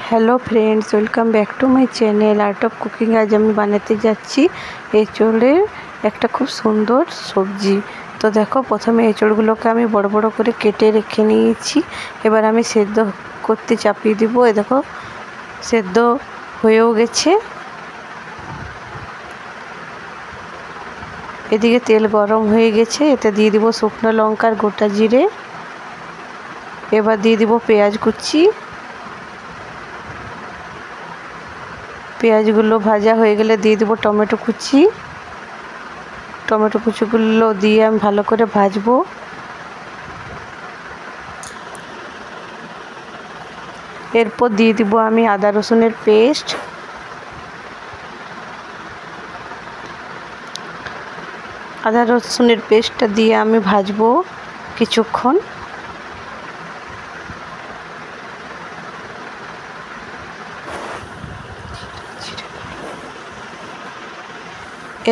Hello friends, welcome back to my channel art of cooking. आज আমি বানাতে যাচ্ছি এঁচোড়ের একটা খুব সুন্দর সবজি। তো দেখো, প্রথমে এঁচোড়গুলোকে আমি বড় বড় করে কেটে রেখে নিয়েছি। এবার আমি সেদ্ধ করতে চাপিয়ে দিব। এই দেখো, সেদ্ধ হয়েও গেছে। এদিকে তেল গরম হয়ে গেছে, এতে দিয়ে দিব শুকনো লঙ্কার গোটা জিরে। এবার দিয়ে দিব পেঁয়াজ কুচি। পেঁয়াজগুলো ভাজা হয়ে গেলে দিয়ে দেবো টমেটো কুচি। টমেটো কুচিগুলো দিয়ে আমি ভালো করে ভাজবো। এরপর দিয়ে দিব আমি আদা রসুনের পেস্ট। আদা রসুনের পেস্টটা দিয়ে আমি ভাজবো কিছুক্ষণ।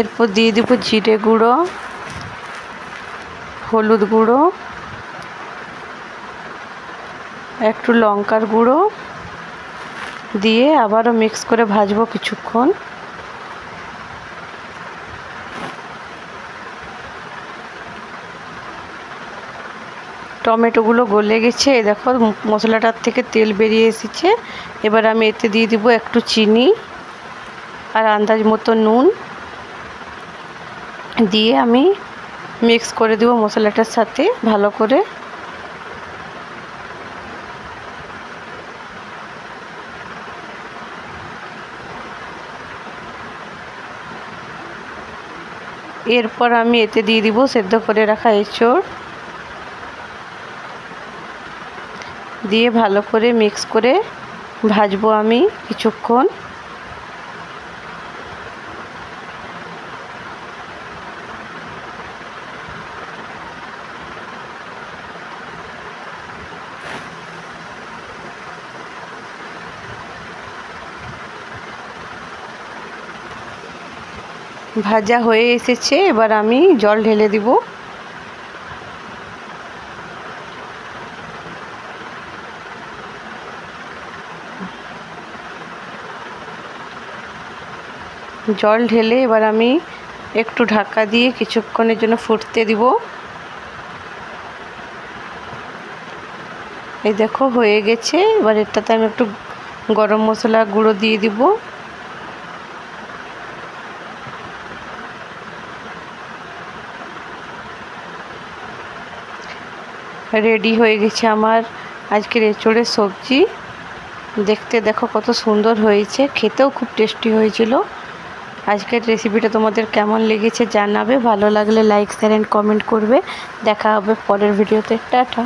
এরপর দিয়ে দিব জিরে গুঁড়ো, হলুদ গুঁড়ো, একটু লঙ্কার গুঁড়ো দিয়ে আবারও মিক্স করে ভাজবো কিছুক্ষণ। টমেটোগুলো গলে গেছে। এই দেখো, মশলাটার থেকে তেল বেরিয়ে এসেছে। এবার আমি এতে দিয়ে দিব একটু চিনি আর আন্দাজ মতো নুন দিয়ে আমি মিক্স করে দেব মশলাটার সাথে ভালো করে। এরপর আমি এতে দিয়ে দিব সেদ্ধ করে রাখা এঁচোড়, দিয়ে ভালো করে মিক্স করে ভাজবো আমি কিছুক্ষণ। ভাজা হয়ে এসেছে, এবার আমি জল ঢেলে দিব। জল ঢেলে এবার আমি একটু ঢাকা দিয়ে কিছুক্ষণের জন্য ফুটতে দিব। এই দেখো, হয়ে গেছে। এবার এটাতে আমি একটু গরম মশলা গুঁড়ো দিয়ে দিব। রেডি হয়ে গেছে আমার আজকের এঁচোড়ের সবজি। দেখতে দেখো কত সুন্দর হয়েছে, খেতেও খুব টেস্টি হয়েছিল। আজকের রেসিপিটা তোমাদের কেমন লেগেছে জানাবে। ভালো লাগলে লাইক, শেয়ার এন্ড কমেন্ট করবে। দেখা হবে পরের ভিডিওতে। টাটা।